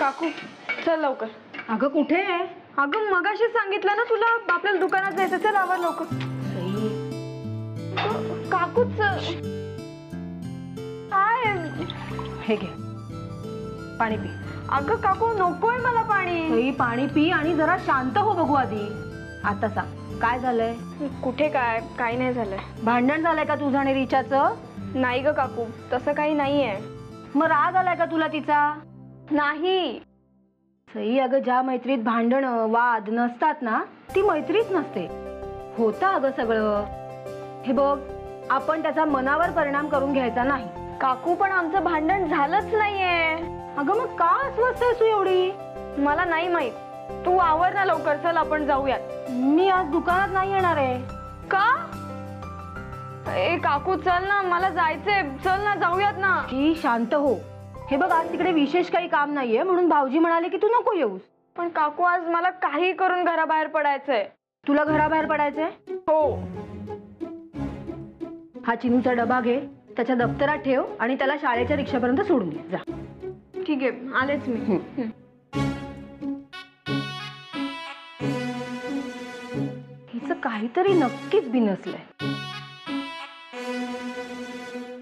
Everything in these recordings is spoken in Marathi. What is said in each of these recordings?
काकू चल लवकर. अगं कुठे आहे? अगं मगाशी सांगितलं ना तुला आपल्याला दुकानात जायचं. चल आवर लवकर. काकूच काय हे घे पाणी पी. अगं काकू नकोय मला पाणी. पाणी पी आणि जरा शांत हो बघू आधी. आता सांग काय झालंय? कुठे काय काही नाही झालंय. भांडण झालंय का तुझं आणि रिचाचं? नाही ग काकू तसं काही नाहीये. मग राग आलाय का तुला तिचा? नाही. सई अगं ज्या मैत्रीत भांडण वाद नसतात ना ती मैत्रीच नसते. होतं अगं सगळं. हे बघ आपण त्याचा मनावर परिणाम करून घ्यायचा नाही. काकू पण आमचं भांडण झालंच नाहीये. अगं मग का अस्वस्थ आहेस तू एवढी? मला नाही माहित. तू आवर ना लवकर. चल आपण जाऊयात. मी आज दुकानात नाही येणार आहे. का? ए काकू चल ना मला जायचंय. चल ना जाऊयात ना. की शांत हो. हे बघ आज तिकडे विशेष काही काम नाहीये म्हणून भाऊजी म्हणाले की तू नको येऊस. पण काकू आज मला काही करून घराबाहेर पडायचंय. तुला घराबाहेर पडायचंय? हो. हा चिनूचा डबा घे त्याच्या दप्तरात ठेव आणि त्याला शाळेच्या रिक्षापर्यंत सोडून दे जा. ठीक आहे आलेच मी. हिचं काहीतरी नक्कीच बिनसलंय.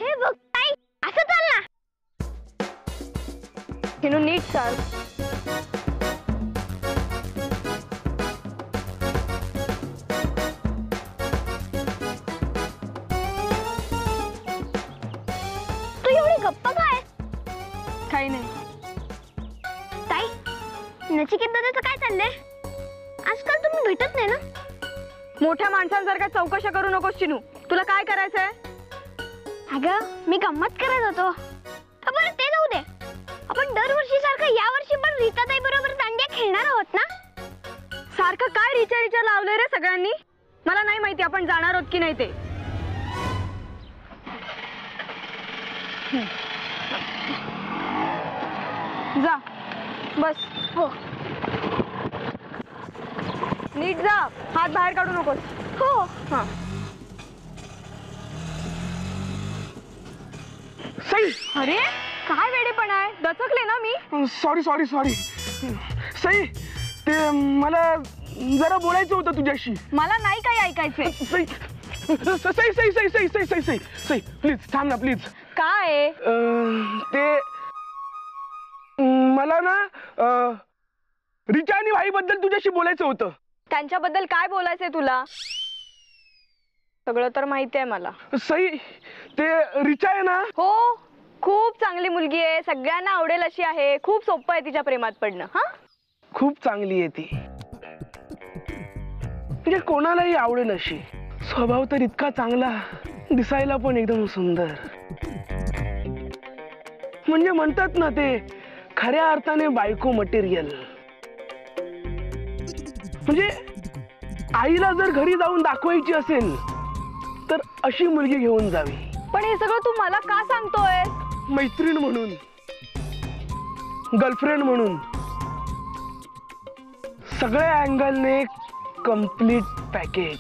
हे बघ ताई असं चाल ना. हिनू नीट चाल. तू एवढी गप्प काय? काही नाही. ताई नचिकेत दादाचं काय चाललंय? आजकाल तुम्ही भेटत नाही ना. मोठ्या माणसांसारख्या चौकशा करू नकोस चिनू. तुला काय करायचंय? अगं मी गंमत करत होतो. बरं ते जाऊ दे. आपण दरवर्षी सारखं या वर्षी पण रीताताई बरोबर दांडिया खेळणार आहोत ना? सारखं काय रिचा रिचा लावलंय रे सगळ्यांनी. मला नाही माहिती आपण जाणार आहोत की नाही ते. जा बस. हो नीट जा. हात बाहेर काढू नकोस. हो. हा. सई अरे काय वेडेपणा आहे. दचकले ना मी. सॉरी सॉरी सॉरी सई ते मला जरा बोलायचं होतं तुझ्याशी. मला नाही काही ऐकायचंय. सई सई सई सई सई सई सई सई सई प्लीज थांब ना प्लीज. काय? ते मला ना रिचा आणि भाई बद्दल तुझ्याशी बोलायचं होतं. त्यांच्याबद्दल काय बोलायचंय तुला? सगळं तर माहिती आहे मला. सई ते रिचा आहे ना. हो खूप चांगली मुलगी आहे. सगळ्यांना आवडेल अशी आहे. खूप सोपं आहे तिच्या प्रेमात पडणं. हा खूप चांगली आहे ती. म्हणजे कोणालाही आवडेल अशी. स्वभाव तर इतका चांगला. दिसायला पण एकदम सुंदर. म्हणजे म्हणतात ना ते खऱ्या अर्थाने बायको मटेरियल. म्हणजे आईला जर घरी जाऊन दाखवायची असेल तर अशी मुलगी घेऊन जावी. पण हे सगळं तू मला का सांगतोय? मैत्रीण म्हणून, गर्लफ्रेंड म्हणून, सगळ्या अँगलने कंप्लीट पॅकेज.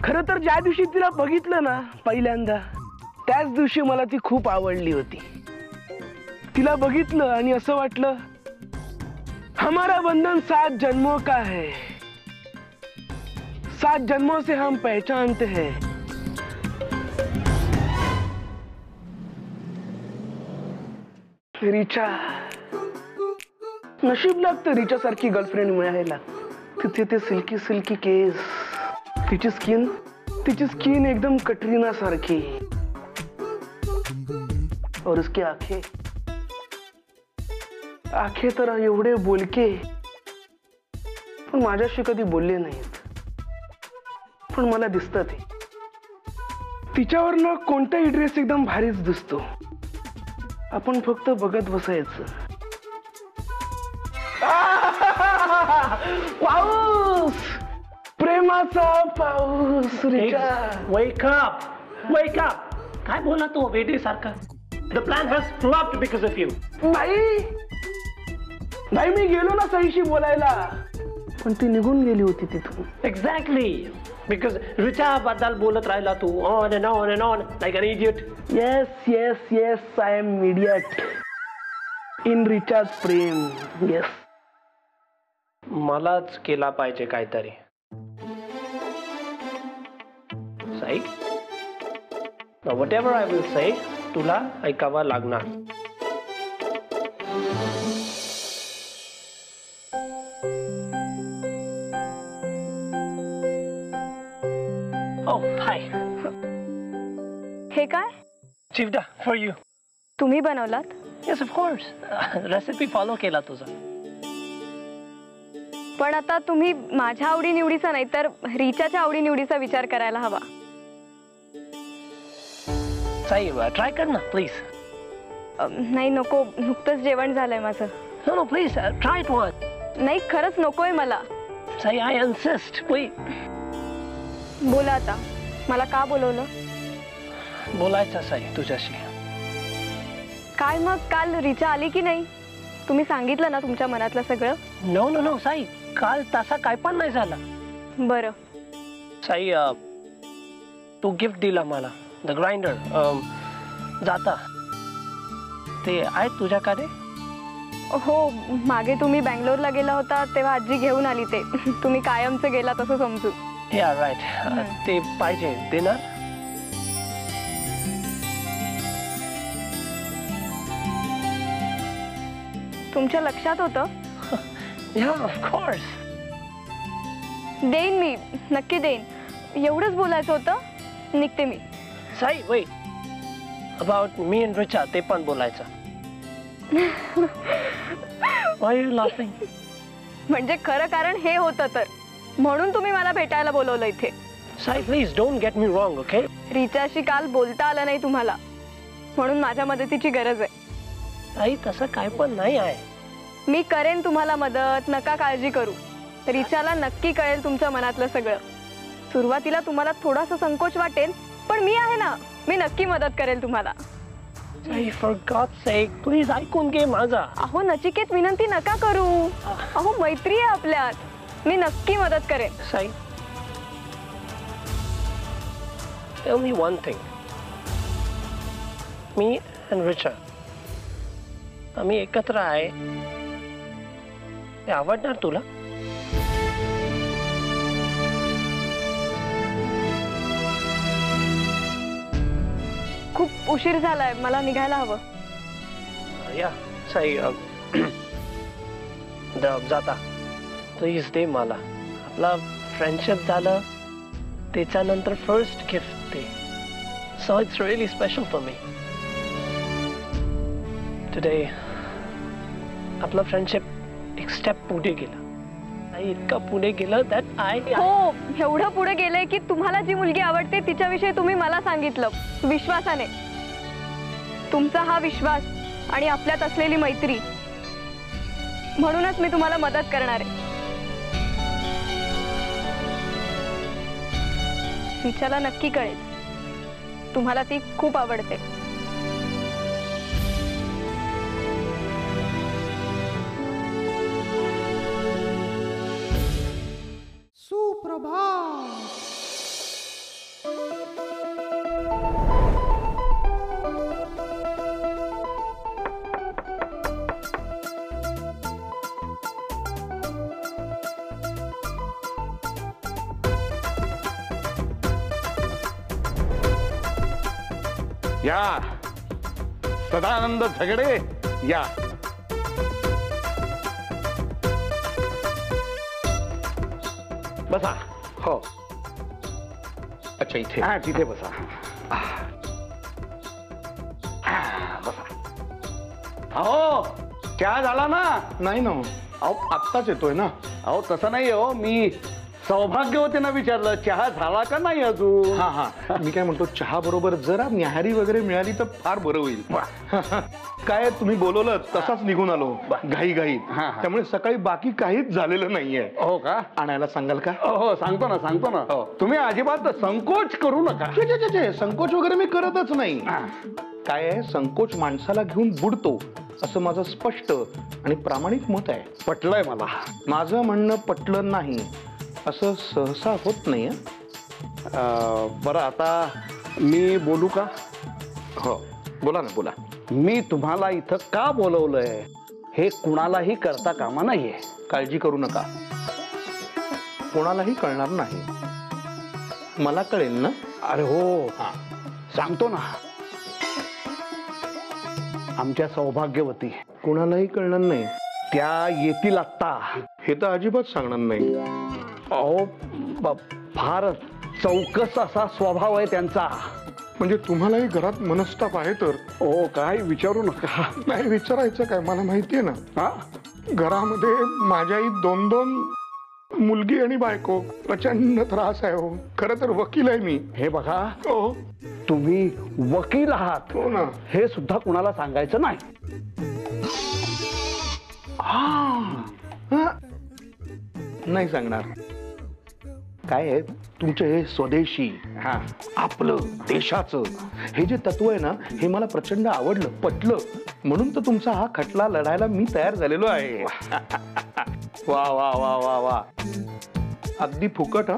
खरं तर ज्या दिवशी तिला बघितलं ना पहिल्यांदा त्याच दिवशी मला ती खूप आवडली होती. तिला बघितलं आणि असं वाटलं हमारा बंधन 7 जन्मों का है. 7 जन्मों से हम पहचानते हैं. रिचा नशीब लागतं रिचा सारखी गर्लफ्रेंड मिळायला. तिथे ते सिल्की सिल्की केस, तिची स्किन एकदम कटरीना सारखी और उसकी आंखें तर एवढे बोलके पण माझ्याशी कधी बोलले नाहीत. पण मला दिसतं ते तिच्यावर ना कोणताही ड्रेस एकदम भारीच दिसतो. आपण फक्त बघत बसायचं. पाऊस, प्रेमाचा पाऊस. Wake up! Wake up! काय बोला तो वेडी सारखा. The plan has flopped because of you. भाई मी गेलो ना सईशी बोलायला पण ती निघून गेली होती तिथून. एक्झॅक्टली, बिकॉज रिचा बद्दल बोलत राहिला तू on and on and on like an idiot. Yes yes yes, I am idiot in रिचार्ज प्रेम. येस, मलाच केला पाहिजे काहीतरी. Sai, whatever I will say, तुला ऐकावं लागणार. Oh, hi. हे काय चिवडा for you. तुम्ही बनवलात? Yes, of course. Recipe follow केला तुझा. पण आता तुम्ही माझ्या आवडीनिवडीचा नाही तर रिचाच्या आवडीनिवडीचा विचार करायला हवा. साई, ट्राय कर ना प्लीज. नाही नको, नुकतंच जेवण झालंय माझं. No, no, please, try it once. नाही खरंच नकोय मला. Sai, I insist. Wait. बोला आता, मला का बोलवलं? बोलायचं साई तुझ्याशी. काय मग काल रिचा आली की नाही? तुम्ही सांगितलं ना तुमच्या मनातलं सगळं? नो नो नो साई, काल तसा काय पण नाही झाला. बरं. साई, तू गिफ्ट दिला मला, द ग्राइंडर. जाता ते आहे तुझ्याकडे? हो, मागे तुम्ही बँगलोरला गेला होता तेव्हा आजी घेऊन आली ते. तुम्ही कायमचं गेला तसं समजू. या राईट, ते पाहिजे देणार. तुमच्या लक्षात होतं? या ऑफ कोर्स. देईन मी, नक्की देईन. एवढंच बोलायचं होतं, निघते मी. साई वेट, अबाउट मी अँड रिचा ते पण बोलायचं. Why are you laughing? म्हणजे खरं कारण हे होतं तर म्हणून तुम्ही मला भेटायला बोलवलं इथे. Sai please don't get me wrong, okay? रिचाशी काल बोलता आलं नाही तुम्हाला म्हणून माझ्या मदतीची गरज आहे. साई तसं काय पण नाही आहे. मी करेन तुम्हाला मदत, नका काळजी करू. रिचाला नक्की कळेल तुमच्या मनातलं सगळं. सुरुवातीला तुम्हाला थोडासा संकोच वाटेल पण मी आहे ना, मी नक्की मदत करेल तुम्हाला. साई फॉर गॉड's sake प्लीज ऐकून घे माझा. अहो नचिकेत, विनंती नका करू. अहो मैत्री आहे आपल्यात, मी नक्की मदत करेन. Sai, tell me one thing. Me and Richa आम्ही एकत्र आहे, ते आवडणार तुला? खूप उशीर झालाय, मला निघायला हवं. या साई, जाता प्लीज दे मला. आपला फ्रेंडशिप झालं त्याच्यानंतर first gift they. So it's really special for me. Today आपला फ्रेंडशिप एक स्टेप पुढे गेला. इतका पुढे गेलं दॅट आय. हो, एवढं पुढे गेलंय की तुम्हाला जी मुलगी आवडते तिच्याविषयी तुम्ही मला सांगितलं विश्वासाने. तुमचा हा विश्वास आणि आपल्यात असलेली मैत्री, म्हणूनच मी तुम्हाला मदत करणार आहे. तिच्याला नक्की कळेल तुम्हाला ती खूप आवडते. या सदानंद झगडे या. बसा. हो. अच्छा इथे. हा, तिथे बसा. बसा. अहो चहा झाला ना? नाही ना, अहो आत्ताच येतोय ना. अहो तसं नाही हो, मी सौभाग्यवतींना विचारलं चहा झाला का नाही अजून. हा हा, मी काय म्हणतो, चहा बरोबर जरा न्याहारी वगैरे मिळाली तर फार बरं होईल. काय तुम्ही बोलवलं तसाच निघून आलो घाई. त्यामुळे सकाळी बाकी काहीच झालेलं नाहीये. हो का? आणायला सांगाल का? हो सांगतो ना. तुम्ही अजिबात संकोच करू नका. संकोच वगैरे मी करतच नाही. काय आहे, संकोच माणसाला घेऊन बुडतो असं माझं स्पष्ट आणि प्रामाणिक मत आहे. पटलंय मला. माझं म्हणणं पटलं नाही असं सहसा होत नाही. बरं आता मी बोलू का? हो, बोला ना, बोला. मी तुम्हाला इथं का बोलवलंय हे कुणालाही करता कामा नाहीये. काळजी करू नका, कोणालाही कळणार नाही. मला कळेल ना? अरे हो, सांगतो ना. आमच्या सौभाग्यवती कोणालाही कळणार नाही. त्या येतील आत्ता. हे तर अजिबात सांगणार नाही. अहो फार चौकस असा स्वभाव आहे त्यांचा. म्हणजे तुम्हालाही घरात मनस्ताप आहे तर? हो, काय विचारू नका. नाही विचारायचं काय, मला माहितीये ना. हा, घरामध्ये माझ्याही 2-2 मुलगी आणि बायको. प्रचंड त्रास आहे हो. खरं तर वकील आहे मी. हे बघा, हो तुम्ही वकील आहात हो ना. हे सुद्धा कुणाला सांगायचं नाही. हा. नाही सांगणार. काय आहे, तुमचं हे स्वदेशी, आपलं देशाचं हे जे तत्व आहे ना, हे मला प्रचंड आवडलं, पटलं. म्हणून तर तुमचा हा खटला लढायला मी तयार झालेलो आहे. वा वा वा वा वा. अगदी फुकट. हा,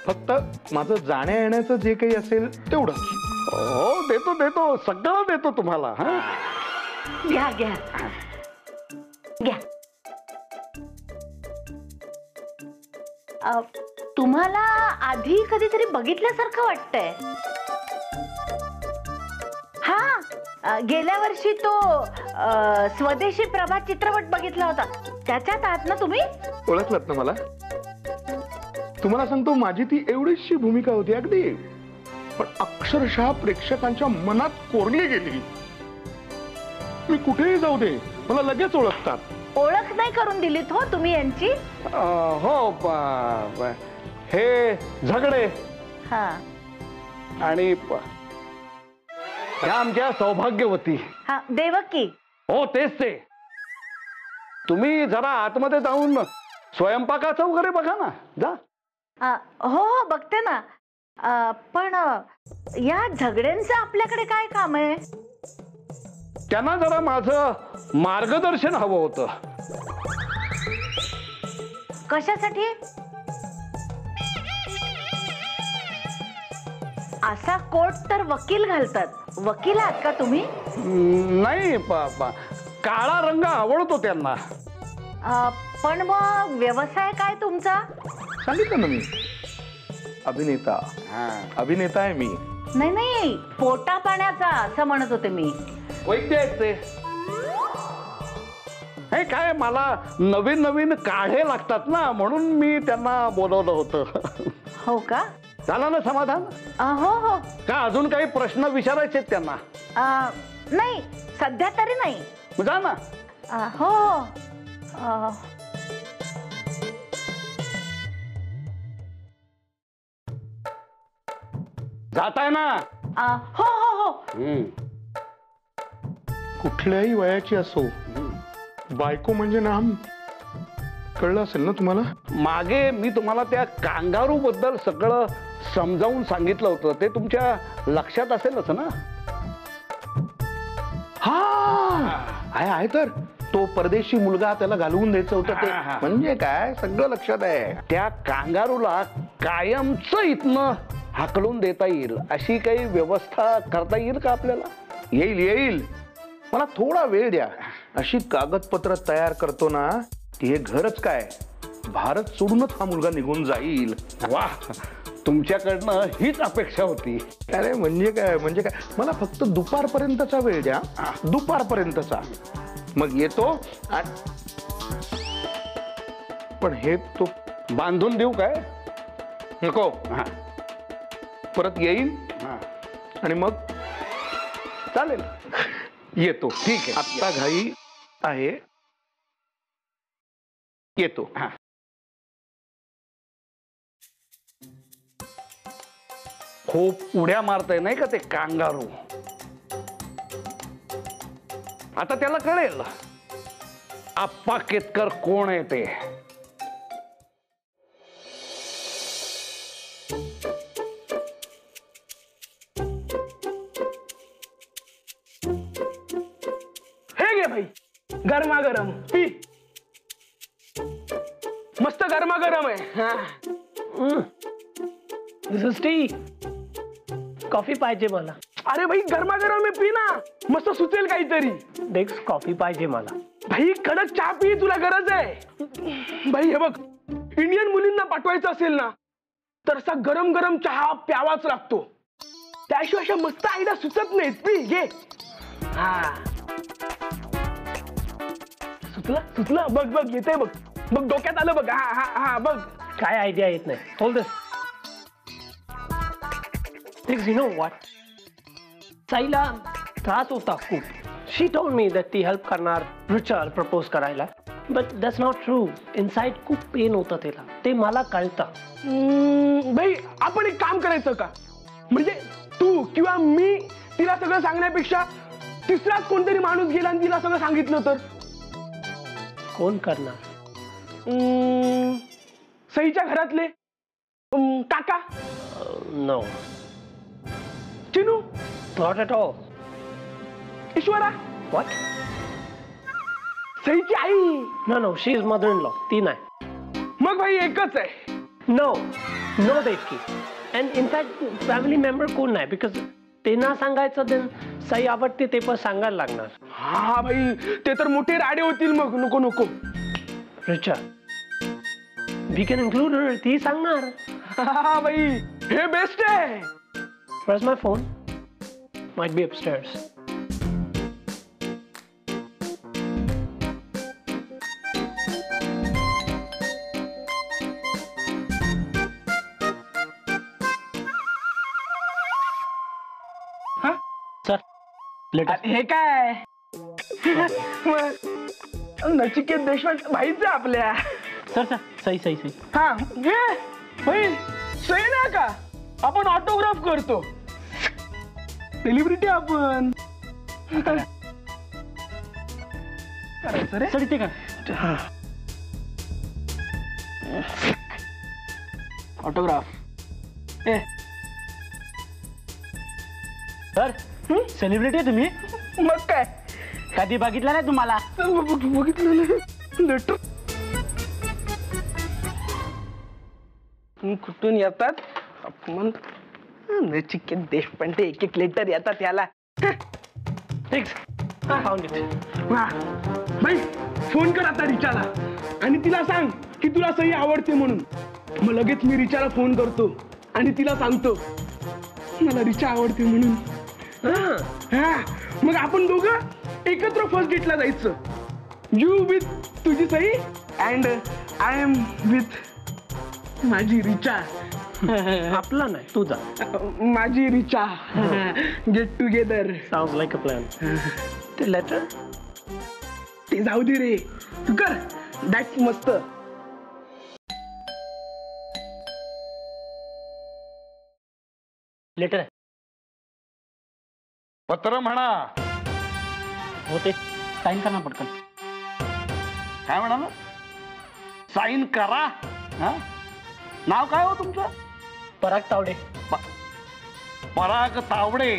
फक्त माझं जाण्या येण्याचं जे काही असेल तेवढंच. हो, देतो देतो, सगळं देतो तुम्हाला. हा, घ्या घ्या घ्या. तुम्हाला आधी कधीतरी बघितल्यासारखं वाटतंय. हा, गेल्या वर्षी तो स्वदेशी प्रभा चित्रपट बघितला होता, त्याच्यात आहात ना तुम्ही? ओळखलत ना मला? तुम्हाला सांगतो, माझी ती एवढीशी भूमिका होती अगदी, पण अक्षरशः प्रेक्षकांच्या मनात कोरली गेली. मी कुठेही जाऊ दे, मला लगेच ओळखतात. ओळख नाही करून दिलीत हो तुम्ही यांची? हो, हे झगडे हा, आणि ह्या आमच्या सौभाग्यवती. हा, देवकी. हो, तेच ते. तुम्ही जरा आतमध्ये जाऊन स्वयंपाकाचं वगैरे बघा ना, जा. हो हो, बघते ना. पण या झगड्यांचं आपल्याकडे काय काम आहे? त्यांना जरा माझं मार्गदर्शन हवं होतं. कशासाठी? असा कोट तर वकील घालतात. वकील आहात का तुम्ही? नाही, काळा रंग आवडतो त्यांना. पण मग व्यवसाय काय तुमचा? सांगितलं ना मी, अभिनेता. अभिनेता आहे मी. नाही नाही, पोटा पाण्याचा असं म्हणत होते मी. वैद्य आहेत ते. हे काय, मला नवीन नवीन काढे लागतात ना, म्हणून मी त्यांना बोलवलं होतं. हो का? झालं ना समाधान? हो हो. का अजून काही प्रश्न विचारायचे त्यांना? नाही, सध्या तरी नाही. मग जा ना. हो हो. जाताय ना? हो हो हो. कुठल्याही वयाची असो, बायको म्हणजे नाम कळलं असेल ना तुम्हाला? मागे मी तुम्हाला त्या कांगारू बद्दल सगळं समजावून सांगितलं होतं, ते तुमच्या लक्षात असेलच ना? आहे तर तो परदेशी मुलगा त्याला घालवून द्यायचं होतं ते. म्हणजे काय, सगळं लक्षात आहे. त्या कांगारूला कायमच इथनं हाकलून देता येईल अशी काही व्यवस्था करता येईल का आपल्याला? येईल येईल, मला थोडा वेळ द्या. अशी कागदपत्र तयार करतो ना, हे घरच काय, भारत सोडूनच हा मुलगा निघून जाईल. वा, तुमच्याकडनं हीच अपेक्षा होती. अरे म्हणजे काय, म्हणजे काय, मला फक्त दुपारपर्यंतचा वेळ द्या. दुपारपर्यंतचा, मग येतो. पण हे तो बांधून देऊ काय? नको. परत येईल आणि मग चालेल, येतो. ठीक आहे. आत्ता घाई आहे, येतो. खूप उड्या मारताय नाही का ते कांगारू? आता त्याला कळेल आप्पा केतकर कोण आहे ते. गरमागरम पी. मस्त गरमागरम आहे. दिस इज टी. कॉफी पाहिजे मला. अरे भाई गरमागरम आहे, पी ना, मस्त सुचेल काहीतरी. देख कॉफी पाहिजे मला. भाई कडक चहा पी, तुला गरज आहे. भाई हे बघ, इंडियन मुलींना पाठवायचं असेल ना तर असा गरम गरम चहा प्यावाच लागतो. त्याशिवाय अशा मस्त आयडिया सुचत नाहीत. पी घे. हा सुचला सुचला. बघ बघ येते बघ, बघ डोक्यात आलं बघ. हा हा हा बघ. काय आयडिया येत नाही. Hold this. You know what, साईला त्रास होता खूप. शी टोल्ड मी दॅट ती हेल्प करणार रिचर प्रपोज करायला. But that's not true. Inside खूप पेन होतं तिला, ते मला कळतं. भाई आपण एक काम करायचं का, म्हणजे तू किंवा मी तिला सगळं सांगण्यापेक्षा तिसराच कोणतरी माणूस गेला आणि तिला सगळं सांगितलं तर? कोण करणार? सईच्या घरातले काका. No. Chinu. Not at all. ईश्वरा. व्हॉट? सईची आई. No no, she is mother in law. ती नाही. मग भाई एकच आहे. No no Devki. And in fact family member कोण नाही, बिकॉज ते ना सांगायचं देन सई आवडते ते पण सांगायला लागणार. हा भाई ते तर मोठे राडे होतील मग. नको नको. रिचा, वी कॅन इन्क्लूड हर. ती सांगणार. हा भाई हे बेस्ट आहे. Where's my phone? Might be upstairs. हा Sir, let us. हे काय? नचिकेत देशपांडे भाईच आपल्या. Sir, sir, सही. हा घे भाई. सही ना का आपण ऑटोग्राफ करतो. सेलिब्रिटी आपण. करायचं रे. सर इथे का? ऑटोग्राफ. सर सेलिब्रिटी आहे तुम्ही? मग काय, कधी बघितलं नाही तुम्हाला? बघितलं लेटर. कुठून येतात अपमान. नचिकेत देशपांडे एक एक लेटर येतात याला. Thanks. I found it. भाई फोन कर आता रिचाला आणि तिला सांग की तुला सई आवडते म्हणून. मग लगेच मी रिचाला फोन करतो आणि तिला सांगतो मला रिचा आवडते म्हणून. हा मग आपण दोघं एकत्र फर्स्ट डेटला जायचं. यू विथ तुझी Sai and I am with माझी रिचा. आपला नाही, तुझा. माझी Richa. Get together. Sounds like a plan. ते लेटर ते जाऊ दे रे, तू कर. दॅट्स मस्त. लेटर आहे. पत्र म्हणा. होते साईन करा पटकन. काय म्हणाला? साईन करा. हा नाव काय हो तुमचं? पराग तावडे. पराग तावडे.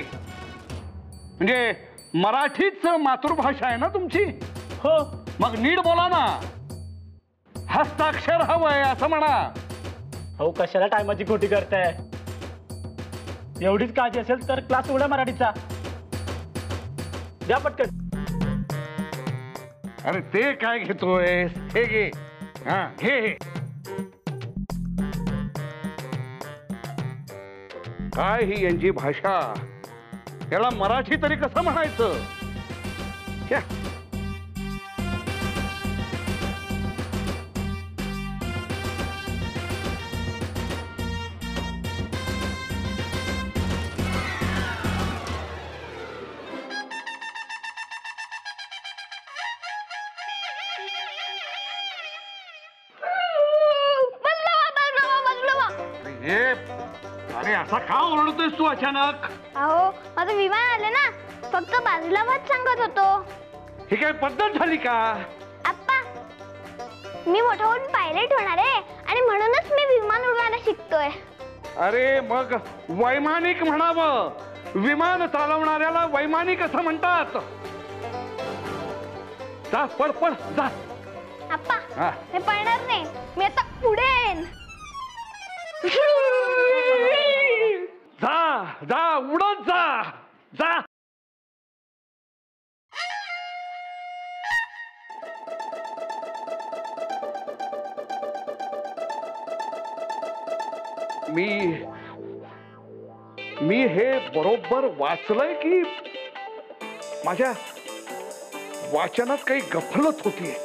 म्हणजे मराठीच मातृभाषा आहे ना तुमची? हो. मग नीट बोला ना. हस्ताक्षर हवंय असं म्हणा. हो कशाला टायमाची खोटी करताय? एवढीच काळजी असेल तर क्लास उघडा मराठीचा. द्या पटकन. अरे ते काय घेतोय? हे घे. हा घे. काय ही यांची भाषा? याला मराठी तरी कसं म्हणायचं? क्या? अरे असा का ओरडतोयस तू अचानक? अहो माझं विमान आलं ना, फक्त बाजूला वाच सांगत होतो. ही काय पद्धत झाली का? आप्पा मी मोठा होऊन पायलट होणार आहे आणि म्हणूनच मी विमान उडवायला शिकतोय. अरे मग वैमानिक म्हणावं. विमान चालवणाऱ्याला वैमानिक असं म्हणतात. जा पळ पळ जा. आप्पा हा. मी पळणार नाही, मी आता पुढे येईन. जा जा उडत जा जा. मी हे बरोबर वाचलंय की माझ्या वाचनात काही गफलत होतीये?